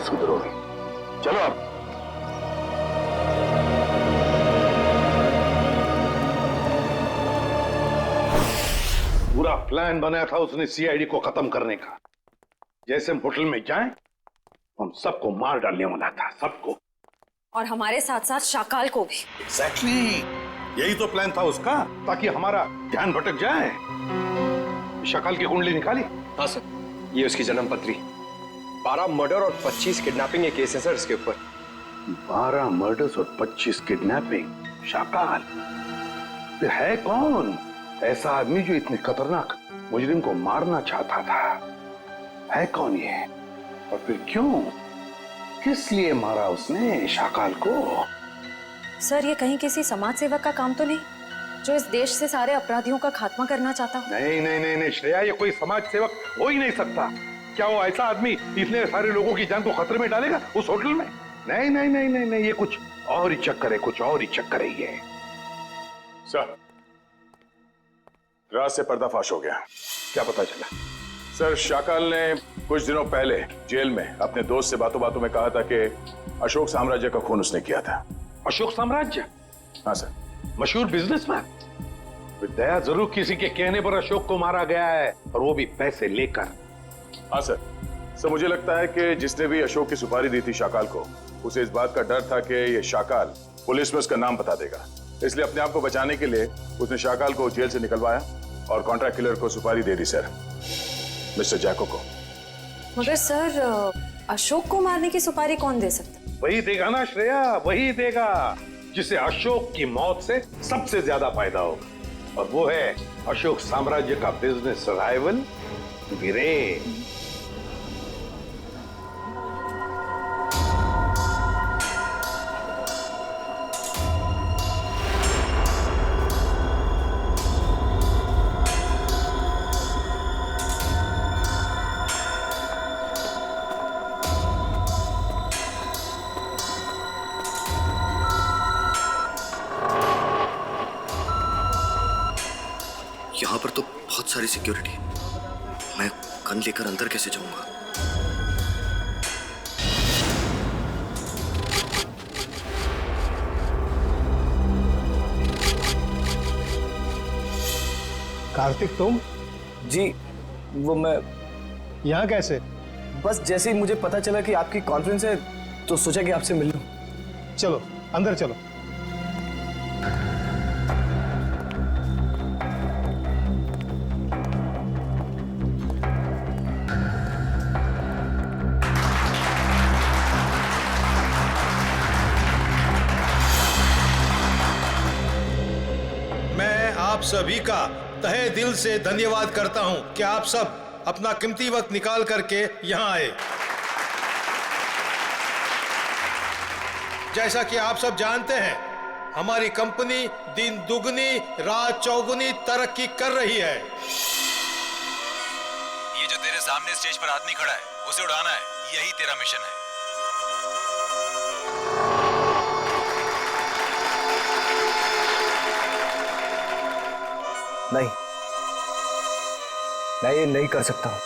सुधरोगे। चलो अब। पूरा प्लान बनाया था उसने सीआईडी को खत्म करने का। जैसे हम होटल में जाएं, हम सबको मार डालने वाला था, सबको। और हमारे साथ साथ शाकाल को भी। एग्जैक्टली, यही तो प्लान था उसका, ताकि हमारा ध्यान भटक जाए। शाकाल की कुंडली निकाली? हाँ सर, ये उसकी जन्म पत्री। 12 मर्डर और 25 किडनैपिंग के केस हैं सर इसके ऊपर। 12 मर्डर्स और 25 किडनैपिंग। शाकाल फिर है कौन ऐसा आदमी जो इतने खतरनाक मुजरिम को मारना चाहता था? है कौन ये, और फिर क्यों, किस लिए मारा उसने शाकाल को? सर, ये कहीं किसी समाज सेवक का काम तो नहीं जो इस देश से सारे अपराधियों का खात्मा करना चाहता हो? नहीं नहीं नहीं नहीं श्रेया, ये कोई समाज सेवक हो ही नहीं सकता। क्या वो ऐसा आदमी इतने सारे लोगों की जान को खतरे में डालेगा उस होटल में? नहीं नहीं नहीं नहीं नहीं, ये कुछ और ही चक्कर है, कुछ और ही चक्कर है ये। सर, रात से पर्दाफाश हो गया। क्या पता चला? सर, शाकाल ने कुछ दिनों पहले जेल में अपने दोस्त से बातों बातों में कहा था कि अशोक साम्राज्य का खून उसने किया था। अशोक साम्राज्य? हाँ सर। मशहूर बिजनेसमैन। दया जरूर किसी के कहने पर अशोक को मारा गया है, और वो भी पैसे लेकर। हाँ सर। सर, मुझे लगता है कि जिसने भी अशोक की सुपारी दी थी शाकाल को, उसे इस बात का डर था कि ये शाकाल पुलिस में उसका नाम बता देगा। इसलिए अपने आप को बचाने के लिए उसने शाकाल को जेल से निकलवाया और कॉन्ट्रैक्ट किलर को सुपारी दे दी सर, मिस्टर जैको को। मगर सर, अशोक को मारने की सुपारी कौन दे सकता? वही देगा ना श्रेया, वही देगा जिसे अशोक की मौत से सबसे ज्यादा फायदा होगा, और वो है अशोक साम्राज्य का बिजनेस राइवल वीरेन। यहाँ पर तो बहुत सारी सिक्योरिटी, मैं गन लेकर अंदर कैसे जाऊंगा? कार्तिक, तुम? जी, वो मैं यहाँ कैसे? बस जैसे ही मुझे पता चला कि आपकी कॉन्फ्रेंस है तो सोचा कि आपसे मिल लूं। चलो अंदर चलो। आप सभी का तहे दिल से धन्यवाद करता हूं कि आप सब अपना कीमती वक्त निकाल करके यहां आए। जैसा कि आप सब जानते हैं, हमारी कंपनी दिन दुगनी रात चौगुनी तरक्की कर रही है। ये जो तेरे सामने स्टेज पर आदमी खड़ा है, उसे उड़ाना है, यही तेरा मिशन है। नहीं, मैं ये नहीं कर सकता हूं।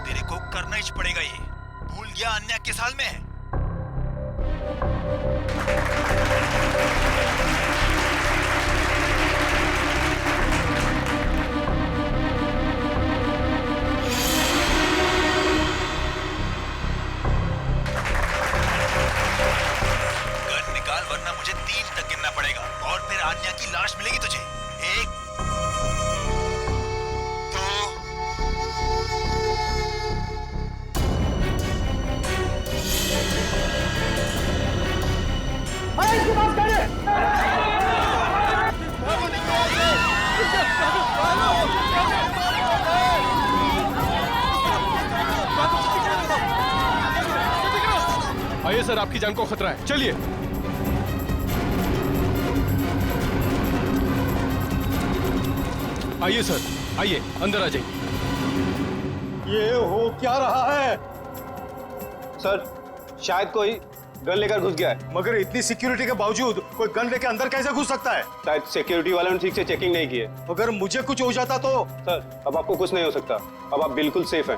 तेरे को करना ही पड़ेगा, ये भूल गया अन्य के साल में है। वरना मुझे 3 तक गिनना पड़ेगा और फिर आन्या की लाश मिलेगी तुझे। 1 2 आइए सर, आपकी जान को खतरा है, चलिए। आइए सर, आइए अंदर आ जाइए। ये हो क्या रहा है? सर, शायद कोई गन लेकर घुस गया है। मगर इतनी सिक्योरिटी के बावजूद कोई गन लेके अंदर कैसे घुस सकता है? शायद सिक्योरिटी वालों ने ठीक से चेकिंग नहीं की है। अगर मुझे कुछ हो जाता तो? सर अब आपको कुछ नहीं हो सकता, अब आप बिल्कुल सेफ हैं।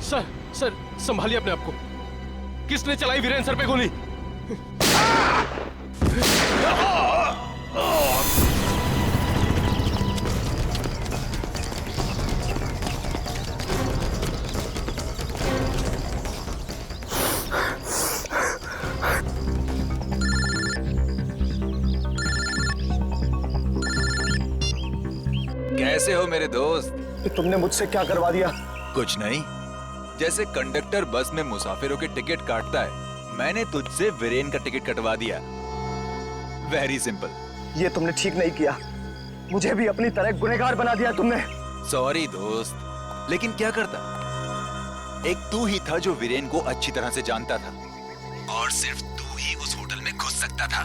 सर सर संभालिए अपने आप को। किसने चलाई वीरेन सर पे गोली? कैसे हो मेरे दोस्त? तुमने मुझसे क्या करवा दिया? कुछ नहीं, जैसे कंडक्टर बस में मुसाफिरों के टिकट काटता है, मैंने तुझसे वीरेन का टिकट कटवा दिया। Very simple. ये तुमने ठीक नहीं किया, मुझे भी अपनी तरह गुनहगार बना दिया तुमने। सॉरी दोस्त, लेकिन क्या करता? एक तू ही था जो वीरेन को अच्छी तरह से जानता था, और सिर्फ तू ही उस होटल में घुस सकता था।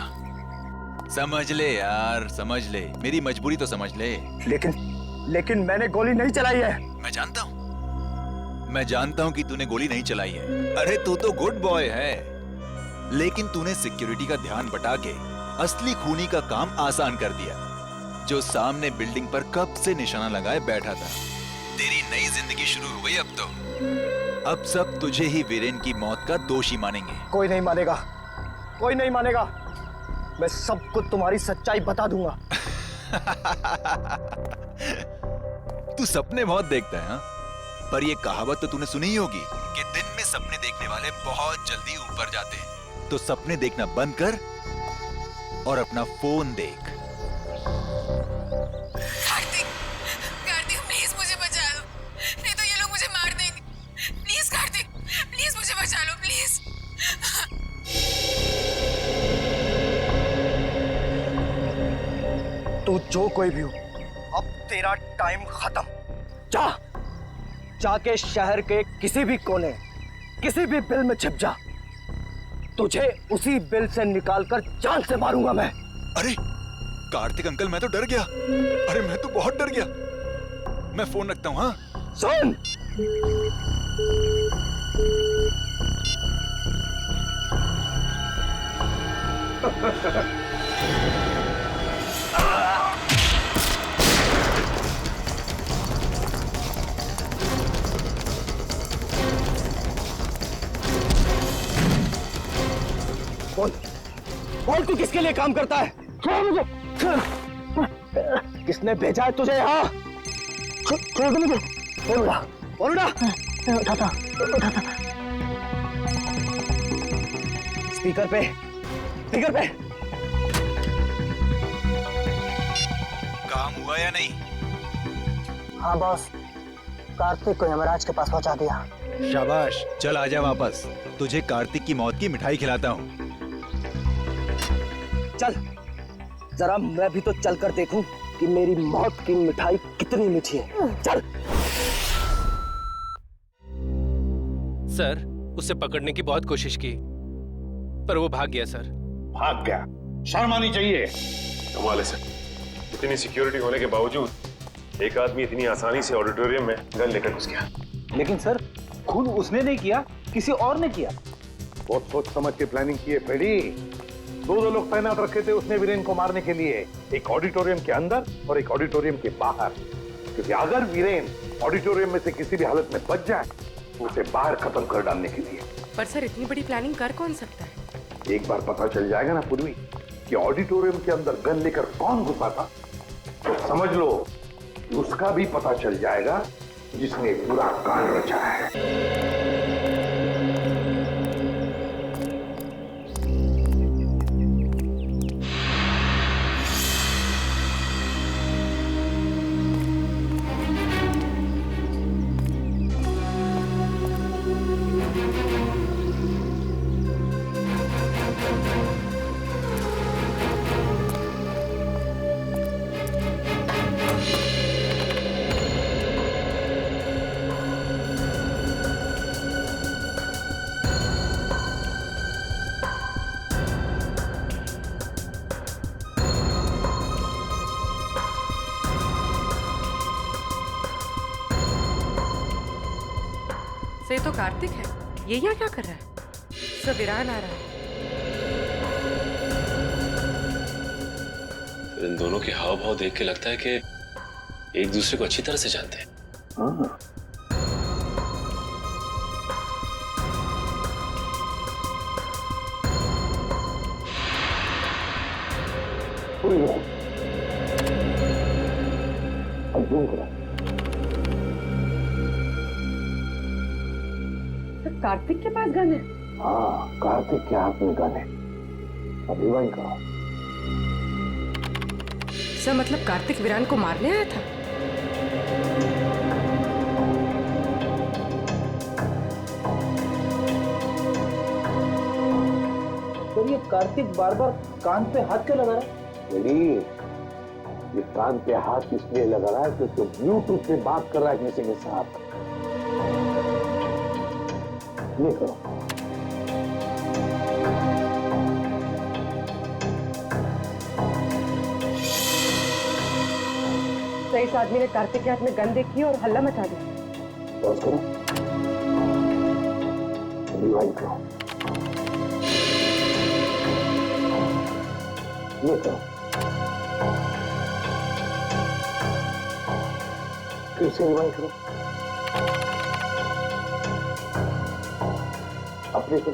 समझ ले यार, समझ ले, मेरी मजबूरी तो समझ ले। लेकिन मैंने गोली नहीं चलाई है। मैं जानता हूं कि तूने गोली नहीं चलाई है। अरे तू तो गुड बॉय है, लेकिन तूने सिक्योरिटी का ध्यान बटा के असली खूनी का काम आसान कर दिया, जो सामने बिल्डिंग पर कब से निशाना लगाए बैठा था। तेरी नई जिंदगी शुरू हो गई अब तो। अब सब तुझे ही वीरेन की मौत का दोषी मानेंगे। कोई नहीं मानेगा, कोई नहीं मानेगा। मैं सबको तुम्हारी सच्चाई बता दूंगा। तू सपने बहुत देखता है, हाँ? पर ये कहावत तो तूने सुनी ही होगी कि दिन में सपने देखने वाले बहुत जल्दी ऊपर जाते हैं। तो सपने देखना बंद कर और अपना फोन देख। कार्तिक, कार्तिक प्लीज मुझे बचा लो, नहीं तो ये लोग मुझे मार देंगे। प्लीज कार्तिक, प्लीज मुझे बचा लो, प्लीज। तू जो कोई भी हो, अब तेरा टाइम खत्म। जाके शहर के किसी भी कोने, किसी भी बिल में छिप जा। तुझे उसी बिल से निकालकर जान से मारूंगा मैं। अरे कार्तिक अंकल, मैं तो डर गया। अरे मैं तो बहुत डर गया। मैं फोन रखता हूँ। हाँ सुन, बोल तू किसके लिए काम करता है? मुझे किसने भेजा है तुझे यहाँ? उठा स्पीकर पे काम हुआ या नहीं? हाँ बॉस, कार्तिक को यमराज के पास पहुंचा दिया। शाबाश, चल आजा वापस। तुझे कार्तिक की मौत की मिठाई खिलाता हूँ। चल, जरा मैं भी तो चल कर देखूं कि मेरी मौत की मिठाई कितनी मीठी है। चल। सर, उसे पकड़ने की बहुत कोशिश की, पर वो भाग गया सर। भाग गया? शर्म आनी चाहिए। कमाल है सर, इतनी सिक्योरिटी होने के बावजूद एक आदमी इतनी आसानी से ऑडिटोरियम में गन लेकर घुस गया। लेकिन सर, खून उसने नहीं किया, किसी और ने किया। बहुत सोच समझ के प्लानिंग की है फ्रेडी। दो लोग तैनात रखे थे उसने वीरेन को मारने के लिए, एक ऑडिटोरियम के अंदर और एक ऑडिटोरियम के बाहर। क्योंकि अगर वीरेन ऑडिटोरियम में से किसी भी हालत में बच जाए तो उसे बाहर खत्म कर डालने के लिए। पर सर, इतनी बड़ी प्लानिंग कर कौन सकता है? एक बार पता चल जाएगा ना पूर्वी कि ऑडिटोरियम के अंदर गन लेकर कौन घुसा था, तो समझ लो कि उसका भी पता चल जाएगा जिसने पूरा कांड रचा है। ये तो कार्तिक है। ये यहाँ क्या कर रहा है? सब वीरान आ रहा है। इन दोनों के हाव भाव देख के लगता है कि एक दूसरे को अच्छी तरह से जानते हैं। हाँ। कार्तिक के पास गन है? हाँ, कार्तिक के हाथ में गन है। अभी वही कहा। सर मतलब कार्तिक वीरान को मारने आया था? तो ये कार्तिक बार बार कान पे हाथ क्यों लगा रहा है? ये कान पे हाथ इसलिए लगा रहा है क्योंकि ब्लूटूथ पे बात कर रहा है किसी के साथ। ये करो। तो इस आदमी ने कार्तिक के हाथ में गन देखी और हल्ला मचा दिया। बस करो। रिवाइंड करो। ये करो। फिर से रिवाइंड करो। अपने करो।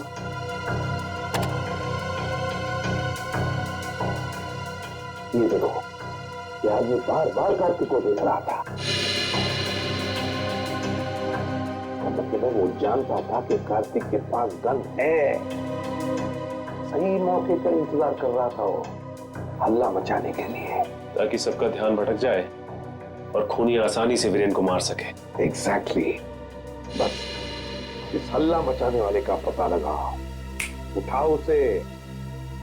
ये देखो, ये आदमी बार बार कार्तिक को देख रहा था। मतलब वो जानता था कि कार्तिक के पास गन है। सही मौके पर इंतजार कर रहा था वो, हल्ला मचाने के लिए, ताकि सबका ध्यान भटक जाए और खूनी आसानी से वीरेन को मार सके। एग्जैक्टली। बस इस हल्ला मचाने वाले का पता लगाओ, उठाओ उसे,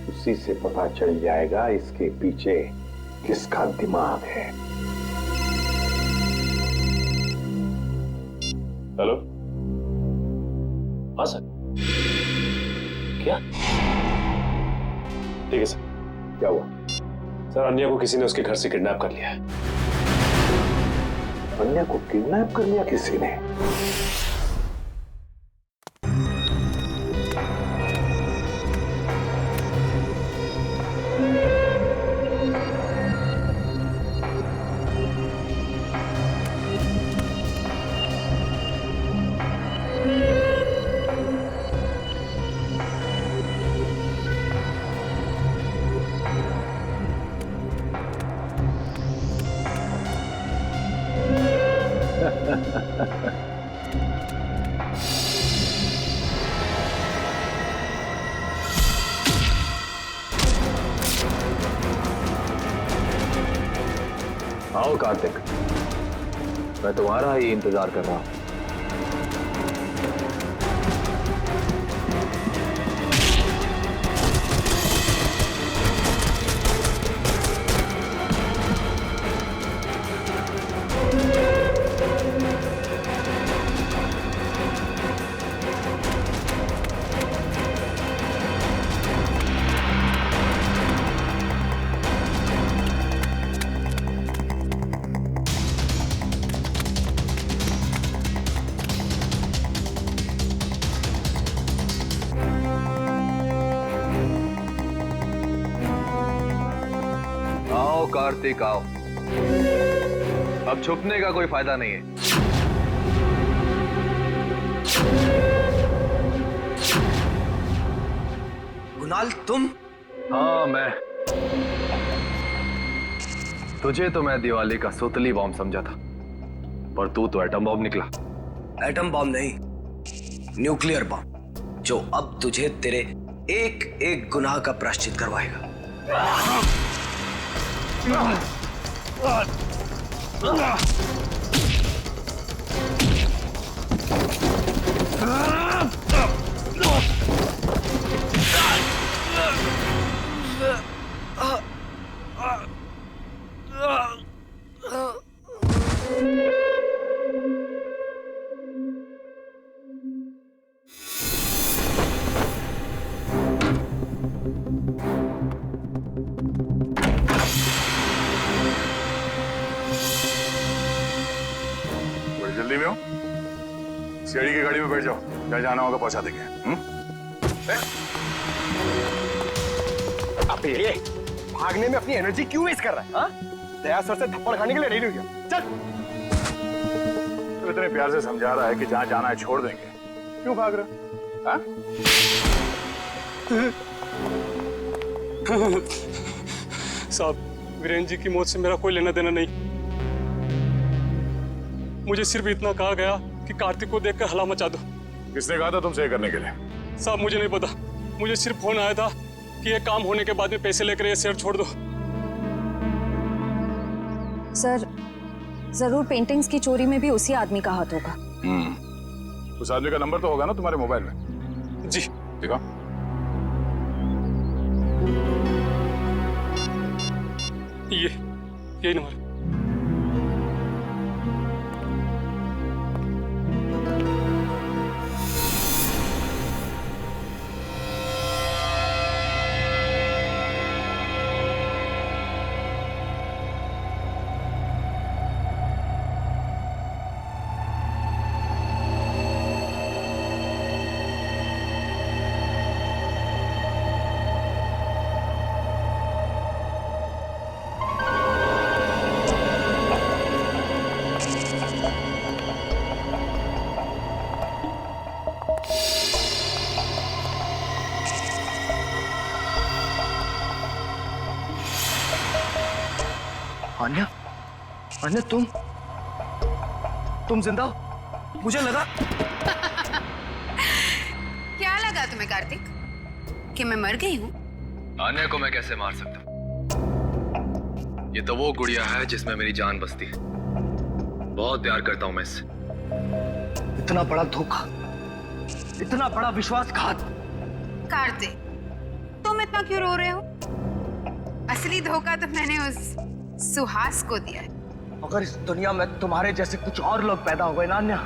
उसी से पता चल जाएगा इसके पीछे किसका दिमाग है। हेलो, हाँ सर। क्या? ठीक है सर। क्या हुआ? सर अन्या को किसी ने उसके घर से किडनैप कर लिया है। अन्या को किडनैप कर लिया किसी ने? आओ कार्तिक, मैं तुम्हारा ही इंतजार कर रहा हूं। कार्तिक आओ, अब छुपने का कोई फायदा नहीं है। कुणाल तुम? हाँ मैं। तुझे तो मैं दिवाली का सुतली बॉम्ब समझा था, पर तू तो एटम बॉम्ब निकला। एटम बॉम्ब नहीं, न्यूक्लियर बॉम्ब, जो अब तुझे तेरे एक एक गुनाह का प्रायश्चित करवाएगा। सीढ़ी की गाड़ी में बैठ जाओ, जहाँ जाना होगा पहुंचा देंगे। अब ये भागने में अपनी एनर्जी क्यों वेस्ट कर रहा है? हाँ? दया सर से थप्पड़ खाने के लिए रेडी हो गया। चल। तो इतने प्यार से समझा रहा है कि जहाँ जाना है छोड़ देंगे, क्यों भाग रहा? हाँ? साहब, वीरेंद्र जी की मौत से मेरा कोई लेना देना नहीं। मुझे सिर्फ इतना कहा गया कि कार्तिक को देखकर हला मचा दो। किसने कहा था तुमसे ये करने के लिए? साहब मुझे नहीं पता, मुझे सिर्फ फोन आया था कि ये काम होने के बाद में पैसे लेकर ये शहर छोड़ दो। सर, जरूर पेंटिंग्स की चोरी में भी उसी आदमी का हाथ होगा। उस आदमी का नंबर तो होगा ना तुम्हारे मोबाइल में? जी। देखो। यही नंबर। आन्या, आन्या तुम जिंदा हो? मुझे लगा। क्या लगा तुम्हें कार्तिक कि मैं मर गई हूँ? आन्या को मैं कैसे मार सकता हूँ? ये तो वो गुड़िया है जिसमें मेरी जान बसती है। बहुत प्यार करता हूँ मैं इससे। इतना बड़ा धोखा, इतना बड़ा विश्वासघात। कार्तिक, तुम इतना क्यों रो रहे हो? असली धोखा तो मैंने उस सुहास को दिया है। अगर इस दुनिया में तुम्हारे जैसे कुछ और लोग पैदा हो गए ना अन्या,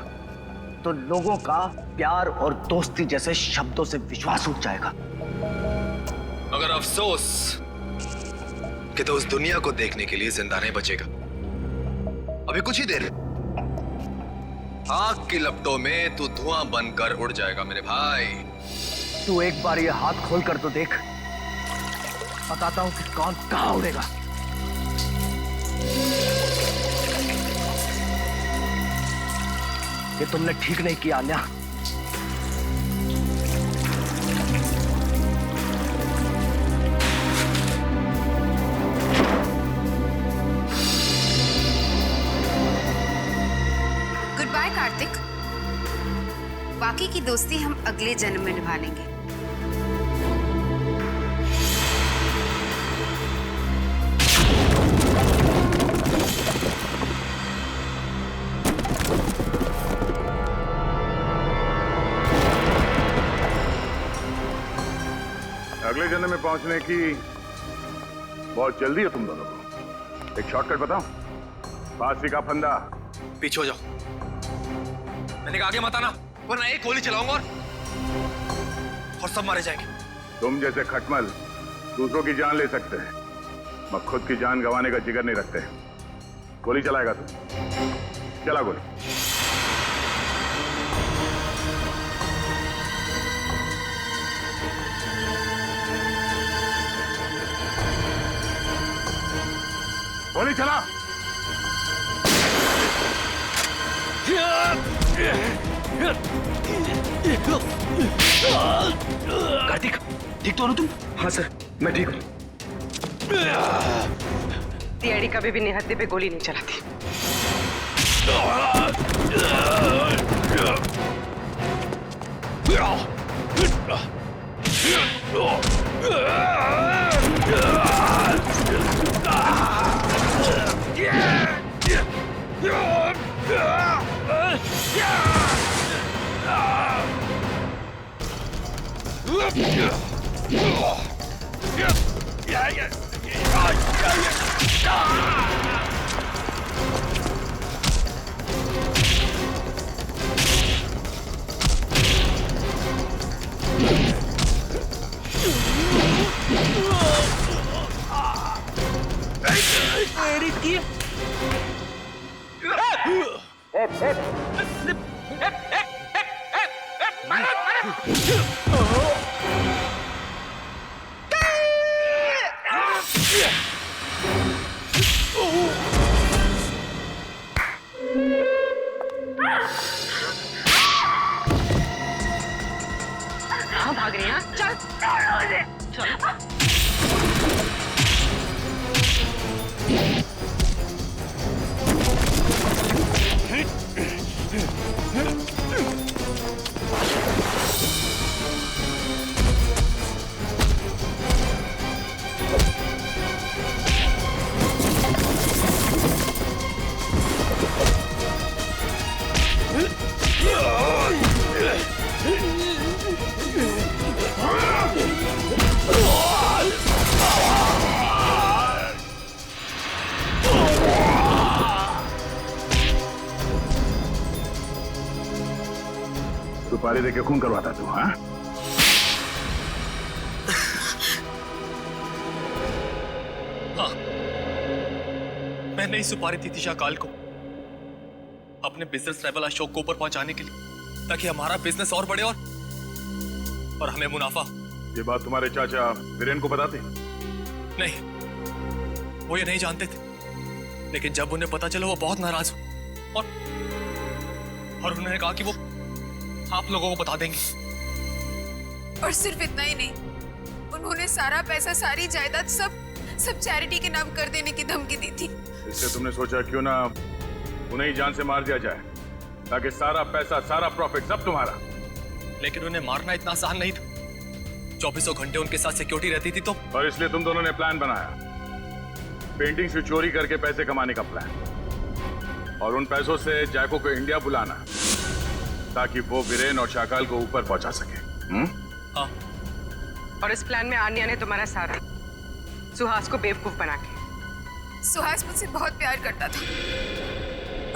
तो लोगों का प्यार और दोस्ती जैसे शब्दों से विश्वास उठ जाएगा। मगर अफसोस कि तो उस दुनिया को देखने के लिए जिंदा नहीं बचेगा। अभी कुछ ही देर, आग की लपटों में तू धुआं बनकर उड़ जाएगा मेरे भाई। तू एक बार ये हाथ खोल कर तो देख, बताता हूं कि कौन कहां उड़ेगा। ये तुमने ठीक नहीं किया अन्या। गुड बाय कार्तिक, बाकी की दोस्ती हम अगले जन्म में निभा लेंगे। अगले जन्म में पहुंचने की बहुत जल्दी है तुम दोनों को। एक शॉर्टकट बताऊं? फांसी का फंदा। पीछे हो जाओ। मैंने कहा आगे मत आना, वरना एक गोली चलाऊंगा और सब मारे जाएंगे। तुम जैसे खटमल दूसरों की जान ले सकते हैं, मगर खुद की जान गंवाने का जिगर नहीं रखते। गोली चलाएगा तू? चला गोली। गोली चला। कार्तिक, ठीक तो हो ना तुम? हाँ सर, मैं ठीक हूँ। तियाड़ी कभी भी निहत्थे पे गोली नहीं चलाती। कहाँ भाग रही हैं? चल सुपारी देके खून करवाता तू, हाँ? हाँ, मैंने ही सुपारी दी थी शाकाल को अपने बिजनेस लेवल अशोक को ऊपर पहुंचाने के लिए, ताकि हमारा बिजनेस और बढ़े और हमें मुनाफा। ये बात तुम्हारे चाचा वीरेन को बताते? नहीं, वो ये नहीं जानते थे, लेकिन जब उन्हें पता चला वो बहुत नाराज हुए और उन्होंने कहा कि वो आप लोगों को बता देंगे। और सिर्फ इतना ही नहीं, उन्होंने सारा पैसा, सारी जायदाद सब चैरिटी के नाम कर देने की धमकी दी थी। इसलिए तुमने सोचा क्यों ना उन्हें ही जान से मार दिया जाए, ताकि सारा पैसा, सारा प्रॉफिट सब तुम्हारा। लेकिन उन्हें मारना इतना आसान नहीं था। 24 घंटे उनके साथ सिक्योरिटी रहती थी तो। और इसलिए तुम दोनों ने प्लान बनाया, पेंटिंग से चोरी करके पैसे कमाने का प्लान, और उन पैसों से जैको को इंडिया बुलाना ताकि वो वीरेन और शाकाल को ऊपर पहुंचा सके। हाँ। और इस प्लान में आन्या ने तुम्हारा साथ दिया, सुहास को बेवकूफ बना के। सुहास मुझसे बहुत प्यार करता था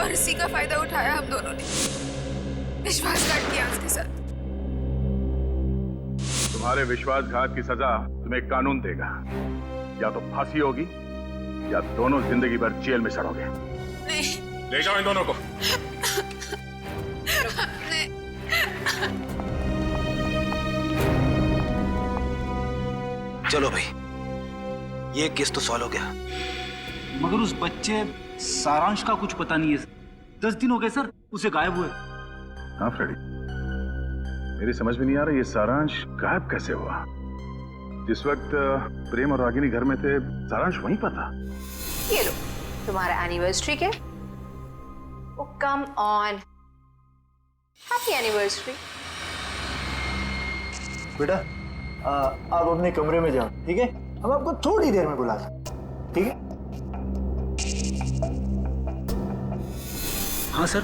और इसी का फायदा उठाया हम दोनों ने, विश्वासघात किया उसके साथ। तुम्हारे विश्वासघात की सजा तुम्हें कानून देगा, या तो फांसी होगी या दोनों जिंदगी भर जेल में सड़ोगे। नहीं। ले जाओ इन दोनों को। नहीं। चलो भाई, ये केस तो सॉल्व हो गया। मगर उस बच्चे सारांश का कुछ पता नहीं है। 10 दिन हो गए सर उसे गायब हुए। हाँ फ्रेडी, मेरी समझ में नहीं आ रहा ये सारांश गायब कैसे हुआ। जिस वक्त प्रेम और रागिनी घर में थे, सारांश वहीं पर था। ये लो तुम्हारा एनिवर्सरी के। ओ कम ऑन, हैप्पी एनिवर्सरी। बेटा आप अपने कमरे में जाओ, ठीक है? हम आपको थोड़ी देर में बुला सकते, ठीक है? हाँ सर।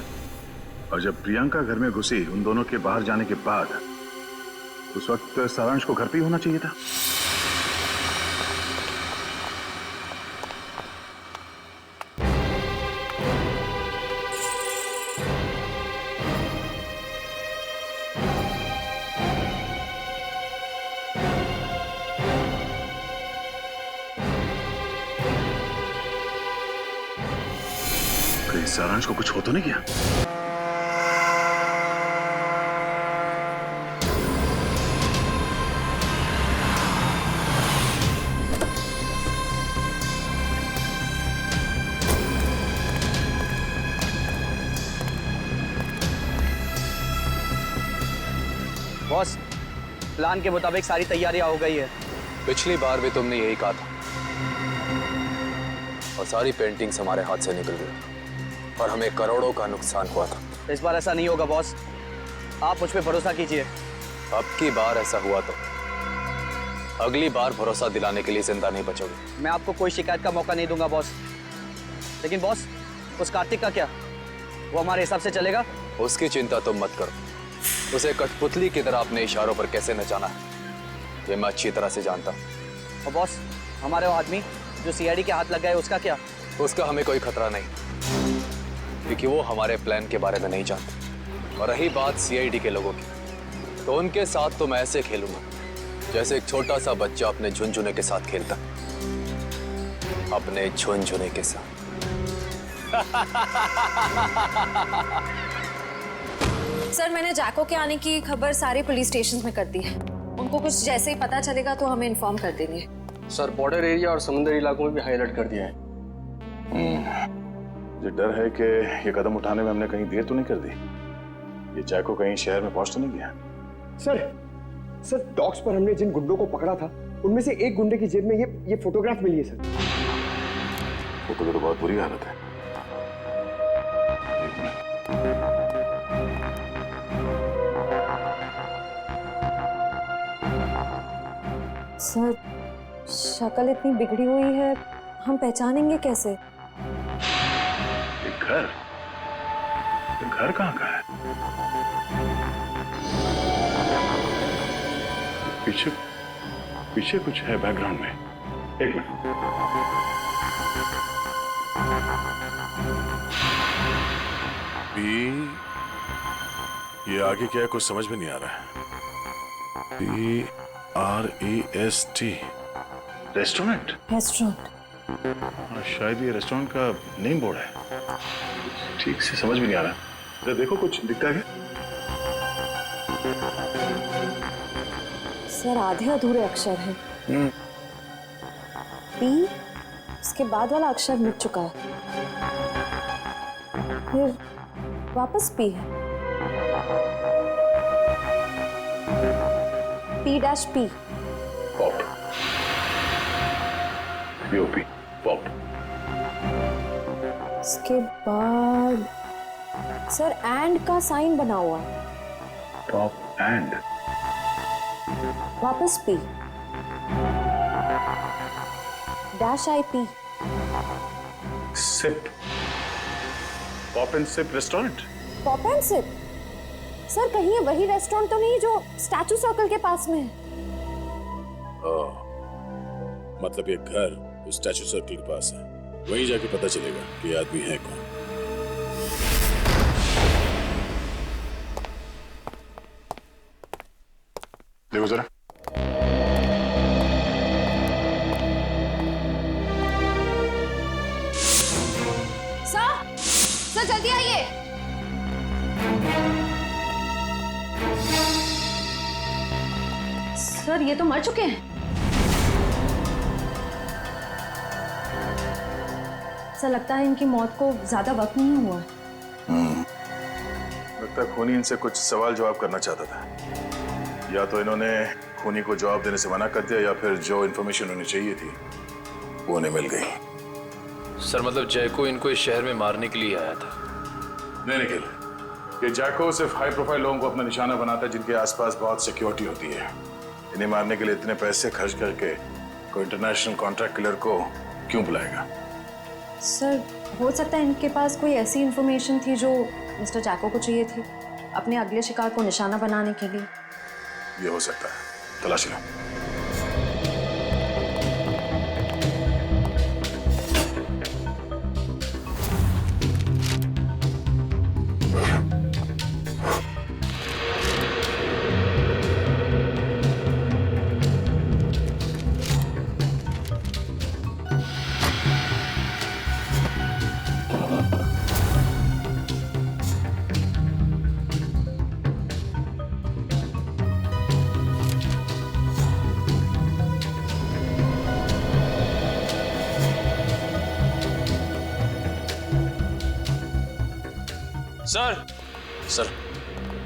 और जब प्रियंका घर में घुसी उन दोनों के बाहर जाने के बाद, उस वक्त सारांश को घर पे ही होना चाहिए था। सारांश को कुछ हो तो नहीं गया? बॉस, प्लान के मुताबिक सारी तैयारियां हो गई है। पिछली बार भी तुमने यही कहा था और सारी पेंटिंग्स हमारे हाथ से निकल गई और हमें करोड़ों का नुकसान हुआ था। इस बार ऐसा नहीं होगा बॉस, आप मुझ पे भरोसा कीजिए। अब की बार ऐसा हुआ तो अगली बार भरोसा दिलाने के लिए जिंदा नहीं बचोगे। मैं आपको कोई शिकायत का मौका नहीं दूंगा बॉस। लेकिन बॉस, उस कार्तिक का क्या? वो हमारे हिसाब से चलेगा? उसकी चिंता तुम मत करो। उसे कठपुतली की तरह अपने इशारों पर कैसे नचाना है ये मैं अच्छी तरह से जानता हूँ। और बॉस, हमारे वो आदमी जो सीआईडी के हाथ लग गए, उसका क्या? उसका हमें कोई खतरा नहीं, क्योंकि वो हमारे प्लान के बारे में नहीं जानते। और रही बात सीआईडी के लोगों की, तो उनके साथ तो मैं ऐसे खेलूंगा जैसे एक छोटा सा बच्चा अपने झुनझुने के साथ खेलता, अपने झुनझुने के साथ। सर मैंने जैको के आने की खबर सारे पुलिस स्टेशन में कर दी है। उनको कुछ जैसे ही पता चलेगा तो हमें इन्फॉर्म कर देंगे। सर बॉर्डर एरिया और समुद्री इलाकों में भी हाई अलर्ट कर दिया है। मुझे डर है कि ये कदम उठाने में हमने कहीं देर तो नहीं कर दी। ये जैको कहीं शहर में पहुंच तो नहीं गया? सर डॉक्स पर हमने जिन गुंडों को पकड़ा था उनमें से एक गुंडे की जेब में ये फोटोग्राफ मिली है सर। फोटो की तो बहुत बुरी हालत है। सर शक्ल इतनी बिगड़ी हुई है, हम पहचानेंगे कैसे? ये घर कहाँ का है? पीछे कुछ है बैकग्राउंड में। एक मिनट। ये आगे क्या है कुछ समझ में नहीं आ रहा है। PREST restaurant. हाँ, शायद ये रेस्टोरेंट का नेम बोर्ड है। ठीक से समझ में नहीं आ रहा। जरा देखो कुछ दिखता है क्या? सर आधे अधूरे अक्षर हैं। पी, उसके बाद वाला अक्षर मिट चुका है, फिर वापस पी है। P-P। पॉप। POP। पॉप। उसके बाद सर एंड का साइन बना हुआ है। Pop and. वापस P. -IP। Sip. Pop and sip restaurant. Pop and sip. Sir कहीं ये वही रेस्टोरेंट तो नहीं जो स्टैचू सर्कल के पास में है? मतलब ये घर उस स्टैचू सर्कल के पास है। वहीं जाके पता चलेगा कि ये आदमी है कौन। देखो जरा। सर जल्दी आइए। सर ये तो मर चुके हैं। सर लगता है इनकी मौत को ज्यादा वक्त नहीं हुआ। लगता है खूनी इनसे कुछ सवाल जवाब करना चाहता था। या तो इन्होंने खूनी को जवाब देने से मना कर दिया या फिर जो इन्फॉर्मेशन उन्हें चाहिए थी वो उन्हें मिल गई। सर मतलब जैको इनको इस शहर में मारने के लिए आया था? नहीं निखिल, ये जैको सिर्फ हाई प्रोफाइल लोगों को अपना निशाना बनाता है जिनके आसपास बहुत सिक्योरिटी होती है। इन्हें मारने के लिए इतने पैसे खर्च करके कोई इंटरनेशनल कॉन्ट्रैक्ट किलर को क्यों बुलाएगा? सर हो सकता है इनके पास कोई ऐसी इंफॉर्मेशन थी जो मिस्टर जैको को चाहिए थी अपने अगले शिकार को निशाना बनाने के लिए। ये हो सकता है, तलाशी लो।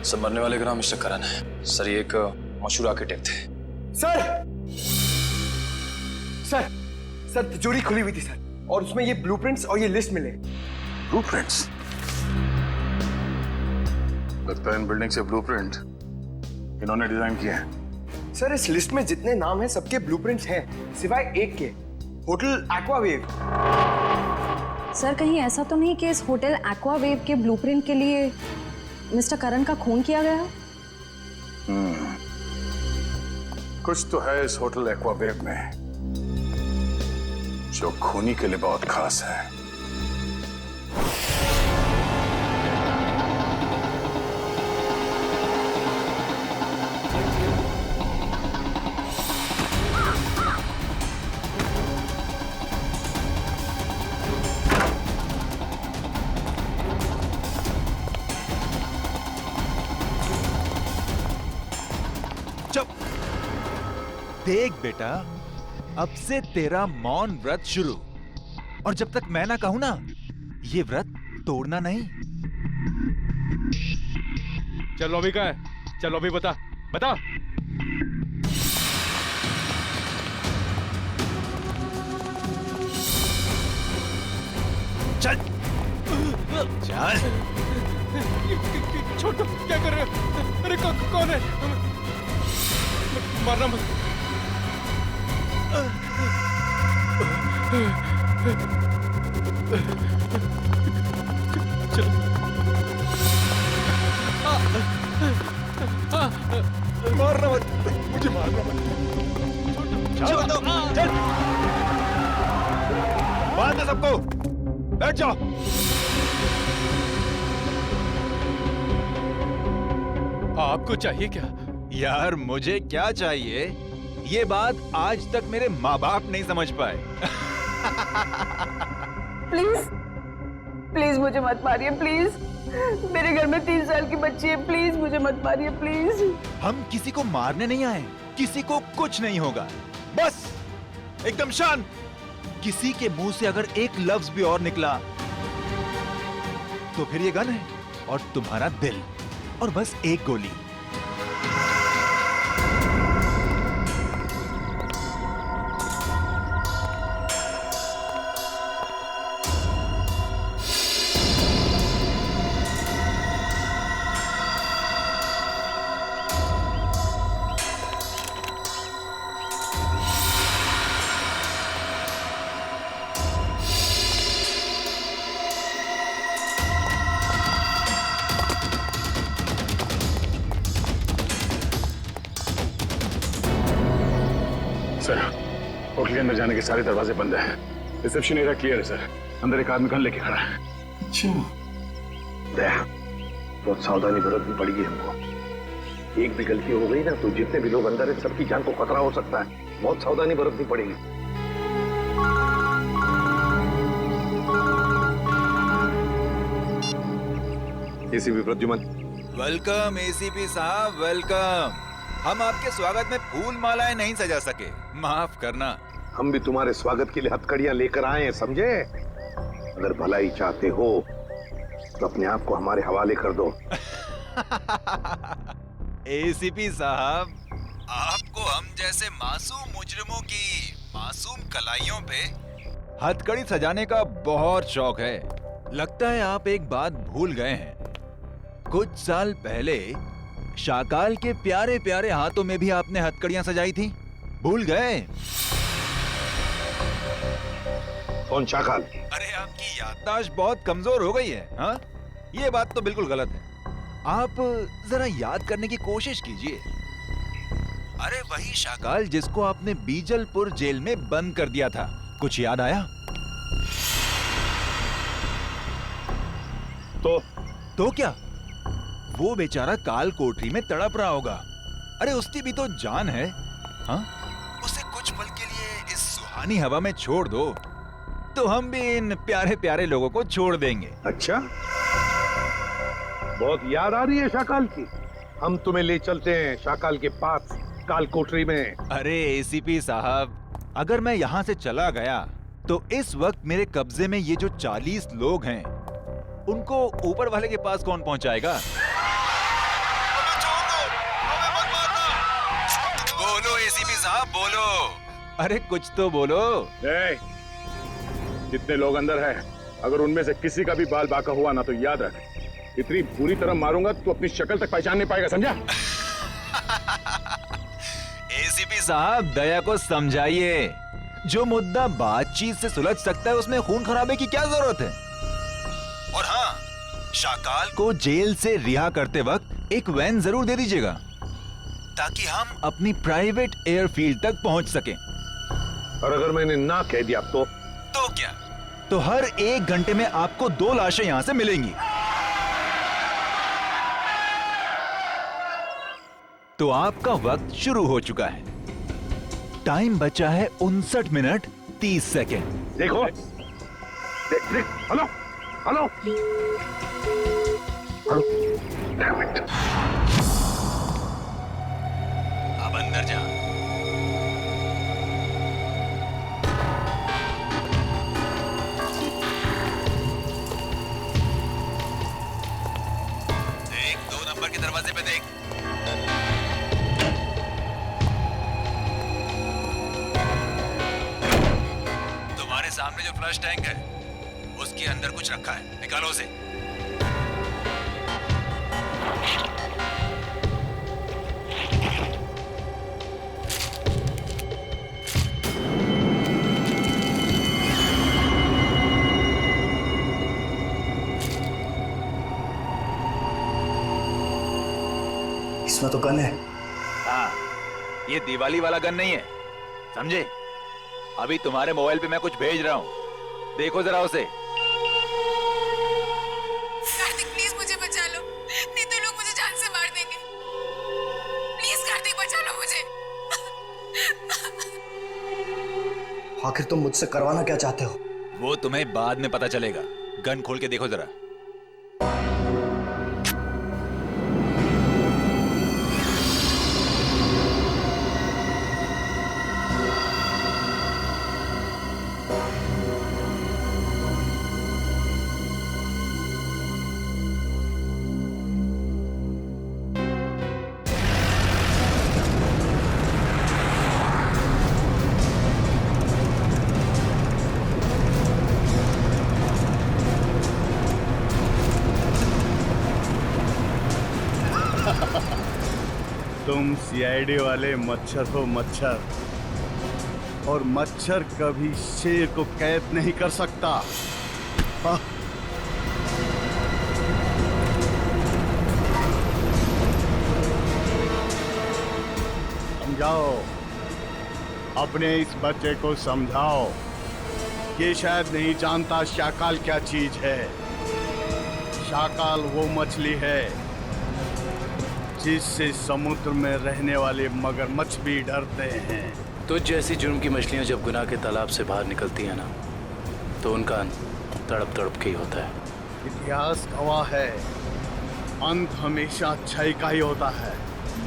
सर मरने वाले का नाम मिस्टर करण है। सर ये एक मशहूर आर्किटेक्ट थे। सर तिजोरी खुली हुई थी सर, और उसमें ये ब्लूप्रिंट्स और ये लिस्ट मिले। ब्लूप्रिंट्स? लगता है इन बिल्डिंग से ब्लूप्रिंट इन्होंने डिजाइन किए हैं। सर इस लिस्ट में जितने नाम हैं सबके ब्लूप्रिंट्स हैं सिवाय एक के, होटल एक्वावेव। सर कहीं ऐसा तो नहीं कि इस होटल एक्वावेव के ब्लूप्रिंट के लिए मिस्टर करण का खून किया गया? कुछ तो है इस होटल एक्वावेव में जो खूनी के लिए बहुत खास है। देख बेटा, अब से तेरा मौन व्रत शुरू, और जब तक मैं ना कहूं ना, ये व्रत तोड़ना नहीं। चलो अभी क्या है? चलो अभी बता बता। चल चल। छोटू क्या कर रहे हो? अरे कौन है? मारना मत। चलो। मारना मत, मुझे मारना मत। चल चल, बांध दे सबको, बैठ जाओ। आपको चाहिए क्या? यार मुझे क्या चाहिए, ये बात आज तक मेरे माँ बाप नहीं समझ पाए। प्लीज प्लीज मुझे मत मारिए, प्लीज। मेरे घर में 3 साल की बच्ची है, प्लीज मुझे मत मारिए, प्लीज। हम किसी को मारने नहीं आए, किसी को कुछ नहीं होगा, बस एकदम शांत। किसी के मुंह से अगर एक लफ्ज भी और निकला तो फिर ये गन है और तुम्हारा दिल, और बस एक गोली। सर, होटल के अंदर जाने के सारे दरवाजे बंद हैं। रिसेप्शन एरिया क्लियर है सर। अंदर एक आदमी गन लेके खड़ा है। अच्छा, बहुत सावधानी बरतनी पड़ेगी हमको। एक भी गलती हो गई ना तो जितने भी लोग अंदर है सबकी जान को खतरा हो सकता है। बहुत सावधानी बरतनी पड़ेगी। एसीपी प्रद्युमन। वेलकम एसीपी साहब, वेलकम। हम आपके स्वागत में फूल मालाएं नहीं सजा सके, माफ करना। हम भी तुम्हारे स्वागत के लिए हथकड़ियां लेकर आए हैं, समझे? अगर भलाई चाहते हो तो अपने आप को हमारे हवाले कर दो। एसीपी साहब, आपको हम जैसे मासूम मुजरिमों की मासूम कलाइयों पे हथकड़ी सजाने का बहुत शौक है। लगता है आप एक बात भूल गए हैं। कुछ साल पहले शाकाल के प्यारे प्यारे हाथों में भी आपने हथकड़ियां सजाई थी, भूल गए? कौन शाकाल? अरे आपकी याददाश्त बहुत कमजोर हो गई है। हाँ, ये बात तो बिल्कुल गलत है। आप जरा याद करने की कोशिश कीजिए। अरे वही शाकाल जिसको आपने बीजलपुर जेल में बंद कर दिया था, कुछ याद आया? तो क्या? वो बेचारा काल कोठरी में तड़प रहा होगा। अरे उसकी भी तो जान है। हाँ, उसे कुछ पल के लिए इस सुहानी हवा में छोड़ दो तो हम भी इन प्यारे प्यारे लोगों को छोड़ देंगे। अच्छा, बहुत याद आ रही है शाकाल की। हम तुम्हें ले चलते हैं शाकाल के पास, काल कोठरी में। अरे एसीपी साहब, अगर मैं यहाँ से चला गया तो इस वक्त मेरे कब्जे में ये जो 40 लोग हैं, उनको ऊपर वाले के पास कौन पहुंचाएगा? बोलो एसीपी साहब, बोलो। अरे कुछ तो बोलो। जितने लोग अंदर हैं, अगर उनमें से किसी का भी बाल बांका हुआ ना तो याद रख, इतनी बुरी तरह मारूंगा तो अपनी शक्ल तक पहचान नहीं पाएगा, समझा? एसीपी साहब, दया को समझाइए। जो मुद्दा बातचीत से सुलझ सकता है उसमें खून खराबे की क्या जरूरत है? और हाँ, शाकाल को जेल से रिहा करते वक्त एक वैन जरूर दे दीजिएगा ताकि हम अपनी प्राइवेट एयरफील्ड तक पहुंच सकें। और अगर मैंने ना कह दिया तो क्या? तो हर 1 घंटे में आपको 2 लाशें यहां से मिलेंगी। तो आपका वक्त शुरू हो चुका है। टाइम बचा है 59 मिनट 30 सेकेंड। देखो, देख, hello hello hello, damn it. अब अंदर जा। देख, 2 नंबर के दरवाजे पे देख। तुम्हारे सामने जो फ्लश टैंक है उसके अंदर कुछ रखा है, निकालो उसे। इसमें तो गन है। हाँ, ये दिवाली वाला गन नहीं है, समझे? अभी तुम्हारे मोबाइल पे मैं कुछ भेज रहा हूँ, देखो जरा उसे। कार्तिक प्लीज मुझे बचा लो, नहीं तो लोग मुझे जान से मार देंगे। प्लीज कार्तिक बचा लो मुझे। आखिर तुम मुझसे करवाना क्या चाहते हो? वो तुम्हें बाद में पता चलेगा। गन खोल के देखो जरा। तुम सीआईडी वाले मच्छर हो मच्छर, और मच्छर कभी शेर को कैद नहीं कर सकता। समझाओ, अपने इस बच्चे को समझाओ। ये शायद नहीं जानता शाकाल क्या चीज है। शाकाल वो मछली है जिससे समुद्र में रहने वाले मगरमच्छ भी डरते हैं। तो जैसी जुर्म की मछलियां जब गुनाह के तालाब से बाहर निकलती हैं ना, तो उनका अंत तड़प तड़प के ही होता है। इतिहास गवाह है, अंत हमेशा अच्छाई का ही होता है।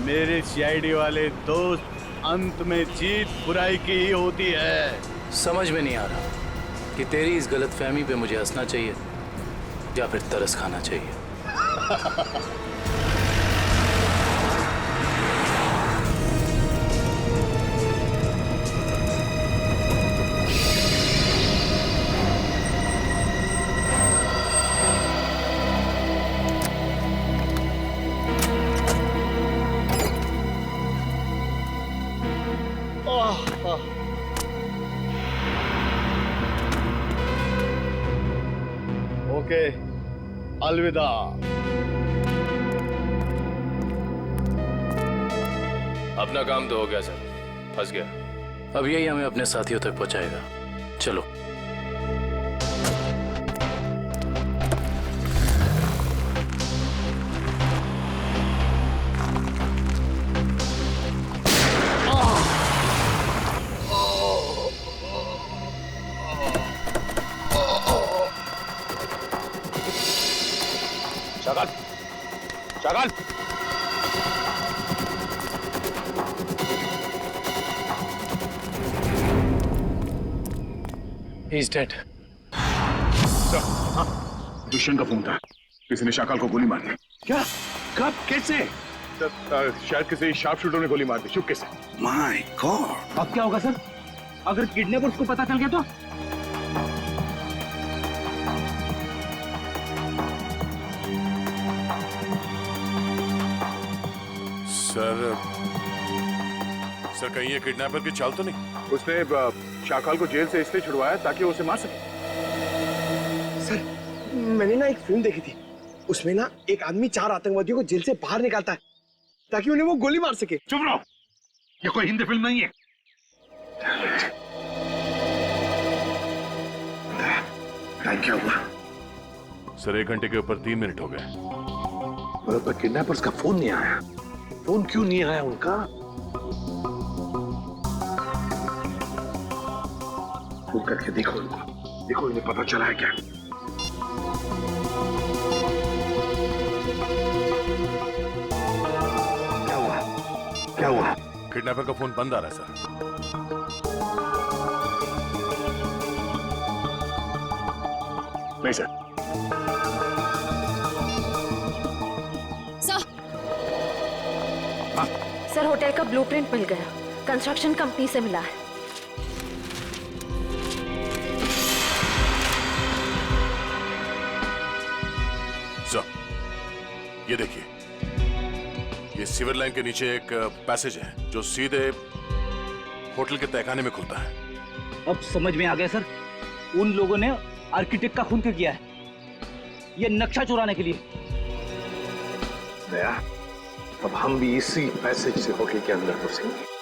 मेरे सीआईडी वाले दोस्त, अंत में जीत बुराई की ही होती है। समझ में नहीं आ रहा कि तेरी इस गलतफहमी पे मुझे हंसना चाहिए या फिर तरस खाना चाहिए। ओके, अलविदा। अपना काम तो हो गया सर, फंस गया। अब यही हमें अपने साथियों तक पहुंचाएगा। चलो। Shakaal, Shakaal, He's dead. दुष्यंत का फोन था, किसी ने शाकाल को गोली मार दी। क्या? कब? कैसे? शायद किसी शार्प शूटर ने गोली मार दी, चुपके से। My God! अब क्या होगा सर? अगर किडनैपर्स को पता चल गया तो? सर कहीं ये किडनैपर की चाल तो नहीं? उसने शाकाल को जेल से इसलिए छुड़वाया ताकि वो उसे मार सके। सर, मैंने ना एक फिल्म देखी थी, उसमें ना एक आदमी 4 आतंकवादियों को जेल से बाहर निकालता है ताकि उन्हें वो गोली मार सके। चुप रहो, ये कोई हिंदी फिल्म नहीं है। क्या हुआ? सर 1 घंटे के ऊपर 3 मिनट हो गए। पर किडनैपर्स का फोन नहीं आया। फोन क्यों नहीं आया उनका? फोन करके देखो इनको, देखो इन्हें पता चला है क्या? क्या हुआ? क्या हुआ? किडनैपर का फोन बंद आ रहा है सर। नहीं सर, सर होटल का ब्लूप्रिंट मिल गया, कंस्ट्रक्शन कंपनी से मिला है। सर, ये देखिए, ये सीवर लाइन के नीचे एक पैसेज है जो सीधे होटल के तहखाने में खुलता है। अब समझ में आ गया सर, उन लोगों ने आर्किटेक्ट का खून क्यों किया है, ये नक्शा चुराने के लिए। दया, अब हम भी इसी पैसेज से होटल के अंदर घुसेंगे।